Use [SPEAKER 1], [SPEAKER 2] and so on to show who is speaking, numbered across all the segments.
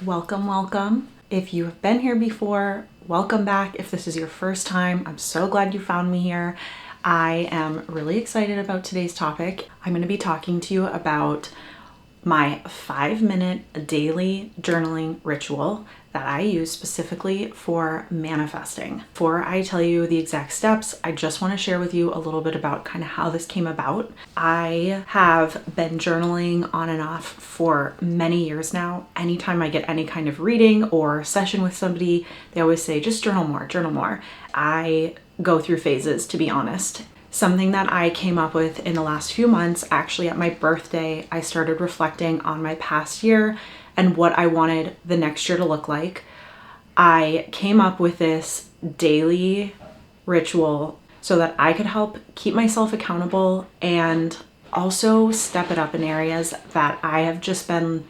[SPEAKER 1] Welcome, welcome. If you have been here before, welcome back. If this is your first time, I'm so glad you found me here. I am really excited about today's topic. I'm going to be talking to you about my 5-minute daily journaling ritual that I use specifically for manifesting. Before I tell you the exact steps, I just want to share with you a little bit about kind of how this came about. I have been journaling on and off for many years now. Anytime I get any kind of reading or session with somebody, they always say, just journal more, journal more. I go through phases, to be honest. Something that I came up with in the last few months, actually at my birthday, I started reflecting on my past year and what I wanted the next year to look like. I came up with this daily ritual so that I could help keep myself accountable and also step it up in areas that I have just been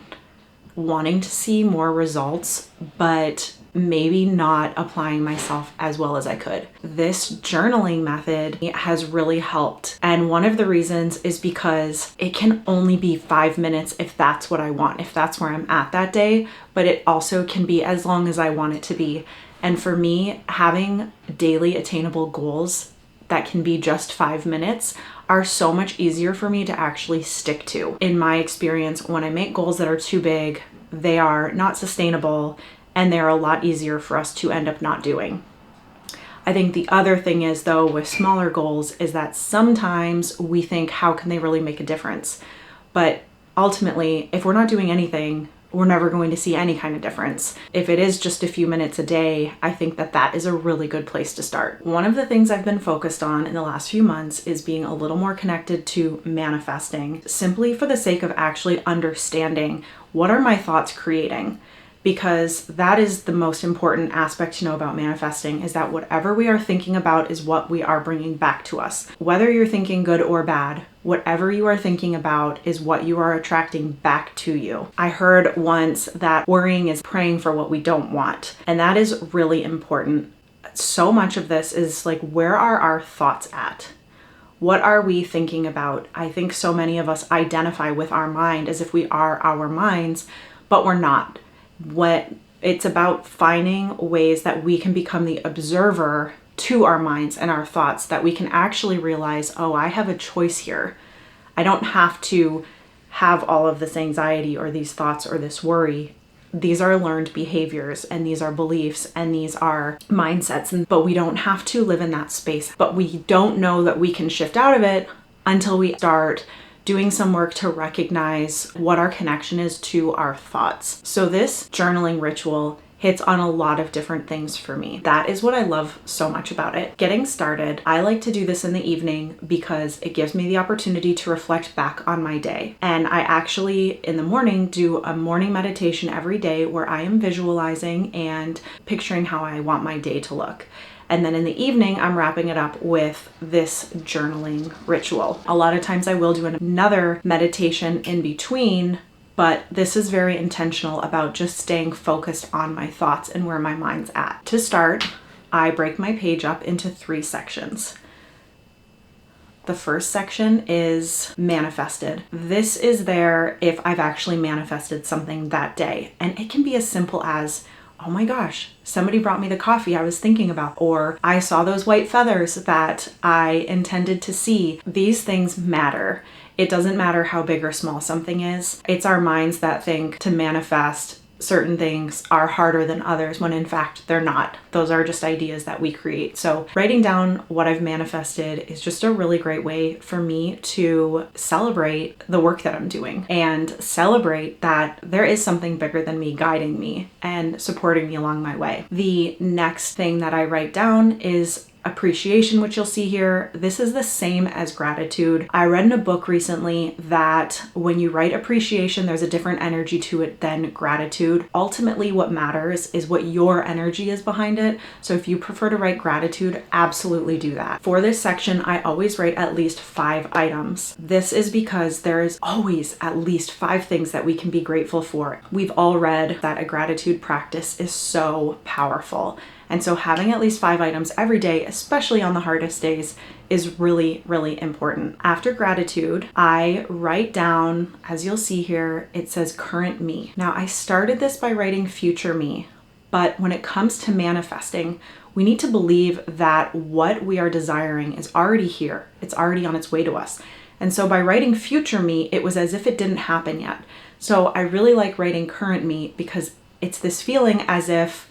[SPEAKER 1] wanting to see more results, but maybe not applying myself as well as I could. This journaling method has really helped. And one of the reasons is because it can only be 5 minutes if that's what I want, if that's where I'm at that day, but it also can be as long as I want it to be. And for me, having daily attainable goals that can be just 5 minutes are so much easier for me to actually stick to. In my experience, when I make goals that are too big, they are not sustainable and they're a lot easier for us to end up not doing. I think the other thing is, though, with smaller goals is that sometimes we think, how can they really make a difference? But ultimately, if we're not doing anything, we're never going to see any kind of difference. If it is just a few minutes a day, I think that that is a really good place to start. One of the things I've been focused on in the last few months is being a little more connected to manifesting, simply for the sake of actually understanding what are my thoughts creating. Because that is the most important aspect to know about manifesting, is that whatever we are thinking about is what we are bringing back to us. Whether you're thinking good or bad, whatever you are thinking about is what you are attracting back to you. I heard once that worrying is praying for what we don't want, and that is really important. So much of this is like, where are our thoughts at? What are we thinking about? I think so many of us identify with our mind as if we are our minds, but we're not. What it's about finding ways that we can become the observer to our minds and our thoughts, that we can actually realize, oh, I have a choice here. I don't have to have all of this anxiety or these thoughts or this worry. These are learned behaviors and these are beliefs and these are mindsets, but we don't have to live in that space. But we don't know that we can shift out of it until we start doing some work to recognize what our connection is to our thoughts. So this journaling ritual hits on a lot of different things for me. That is what I love so much about it. Getting started, I like to do this in the evening because it gives me the opportunity to reflect back on my day. And I actually, in the morning, do a morning meditation every day where I am visualizing and picturing how I want my day to look. And then in the evening, I'm wrapping it up with this journaling ritual. A lot of times I will do another meditation in between, but this is very intentional about just staying focused on my thoughts and where my mind's at. To start, I break my page up into 3 sections. The first section is manifested. This is there if I've actually manifested something that day. And it can be as simple as, oh my gosh, somebody brought me the coffee I was thinking about, or I saw those white feathers that I intended to see. These things matter. It doesn't matter how big or small something is. It's our minds that think to manifest certain things are harder than others when in fact they're not. Those are just ideas that we create. So writing down what I've manifested is just a really great way for me to celebrate the work that I'm doing and celebrate that there is something bigger than me guiding me and supporting me along my way. The next thing that I write down is appreciation, which you'll see here. This is the same as gratitude. I read in a book recently that when you write appreciation, there's a different energy to it than gratitude. Ultimately, what matters is what your energy is behind it. So if you prefer to write gratitude, absolutely do that. For this section, I always write at least 5 items. This is because there is always at least 5 things that we can be grateful for. We've all read that a gratitude practice is so powerful. And so having at least 5 items every day, especially on the hardest days, is really, really important. After gratitude, I write down, as you'll see here, it says current me. Now, I started this by writing future me, but when it comes to manifesting, we need to believe that what we are desiring is already here. It's already on its way to us. And so by writing future me, it was as if it didn't happen yet. So I really like writing current me because it's this feeling as if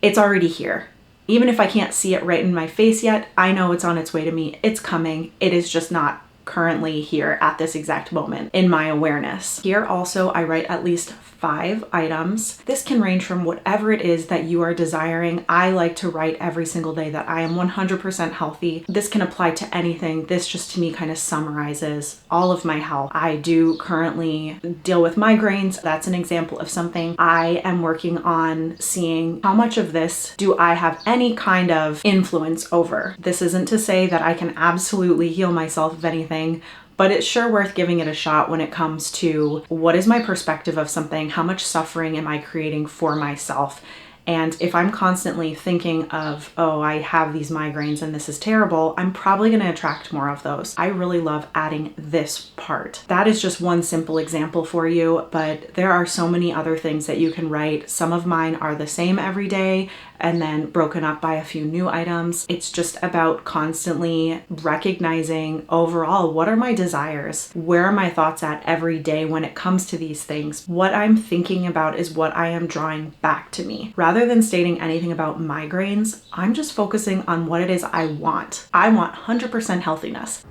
[SPEAKER 1] it's already here. Even if I can't see it right in my face yet, I know it's on its way to me. It's coming. It is just not currently here at this exact moment in my awareness. Here also, I write at least 5 items. This can range from whatever it is that you are desiring. I like to write every single day that I am 100% healthy. This can apply to anything. This just to me kind of summarizes all of my health. I do currently deal with migraines. That's an example of something I am working on, seeing how much of this do I have any kind of influence over. This isn't to say that I can absolutely heal myself of anything, but it's sure worth giving it a shot when it comes to what is my perspective of something, how much suffering am I creating for myself? And if I'm constantly thinking of, oh, I have these migraines and this is terrible, I'm probably going to attract more of those. I really love adding this part. That is just one simple example for you, but there are so many other things that you can write. Some of mine are the same every day and then broken up by a few new items. It's just about constantly recognizing overall, what are my desires? Where are my thoughts at every day when it comes to these things? What I'm thinking about is what I am drawing back to me. Rather than stating anything about migraines, I'm just focusing on what it is I want. I want 100% healthiness.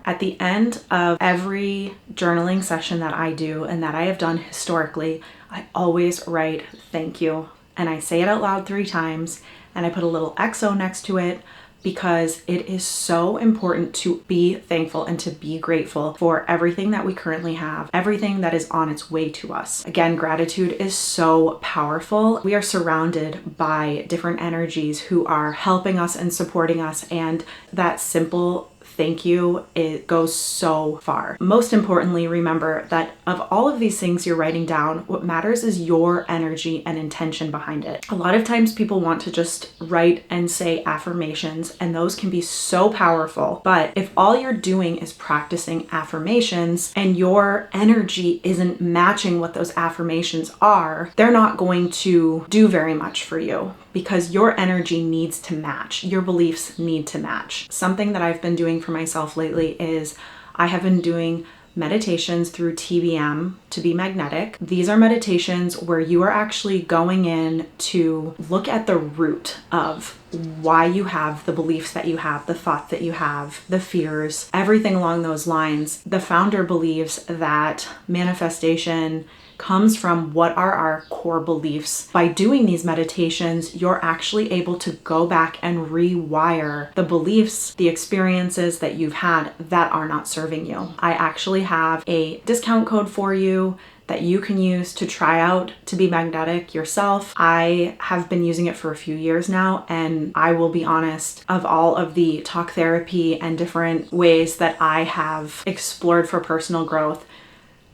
[SPEAKER 1] At the end of every journaling session that I do and that I have done historically, I always write thank you. And I say it out loud 3 times and I put a little XO next to it because it is so important to be thankful and to be grateful for everything that we currently have, everything that is on its way to us. Again, gratitude is so powerful. We are surrounded by different energies who are helping us and supporting us, and that simple thank you, it goes so far. Most importantly, remember that of all of these things you're writing down, what matters is your energy and intention behind it. A lot of times people want to just write and say affirmations, and those can be so powerful. But if all you're doing is practicing affirmations and your energy isn't matching what those affirmations are, they're not going to do very much for you, because your energy needs to match. Your beliefs need to match. Something that I've been doing for myself lately is I have been doing meditations through TBM, To Be Magnetic. These are meditations where you are actually going in to look at the root of why you have the beliefs that you have, the thoughts that you have, the fears, everything along those lines. The founder believes that manifestation comes from what are our core beliefs. By doing these meditations, you're actually able to go back and rewire the beliefs, the experiences that you've had that are not serving you. I actually have a discount code for you that you can use to try out To Be Magnetic yourself. I have been using it for a few years now, and I will be honest, of all of the talk therapy and different ways that I have explored for personal growth,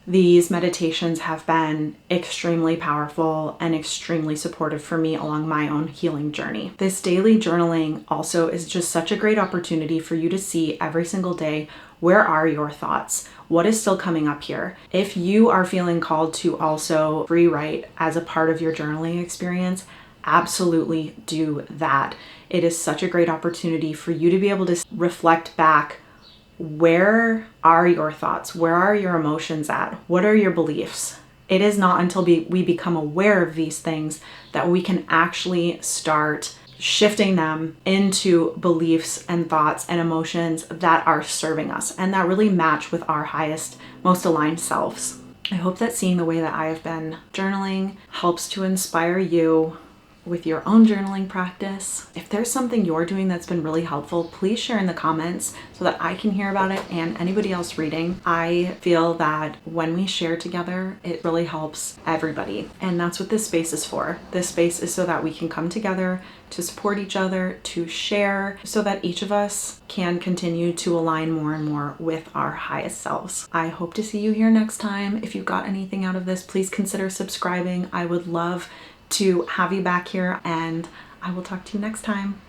[SPEAKER 1] these meditations have been extremely powerful and extremely supportive for me along my own healing journey. This daily journaling also is just such a great opportunity for you to see every single day, where are your thoughts? What is still coming up here? If you are feeling called to also rewrite as a part of your journaling experience, absolutely do that. It is such a great opportunity for you to be able to reflect back. Where are your thoughts? Where are your emotions at? What are your beliefs? It is not until we become aware of these things that we can actually start shifting them into beliefs and thoughts and emotions that are serving us and that really match with our highest, most aligned selves. I hope that seeing the way that I have been journaling helps to inspire you with your own journaling practice. If there's something you're doing that's been really helpful, please share in the comments so that I can hear about it and anybody else reading. I feel that when we share together, it really helps everybody. And that's what this space is for. This space is so that we can come together to support each other, to share, so that each of us can continue to align more and more with our highest selves. I hope to see you here next time. If you got anything out of this, please consider subscribing. I would love to have you back here, and I will talk to you next time.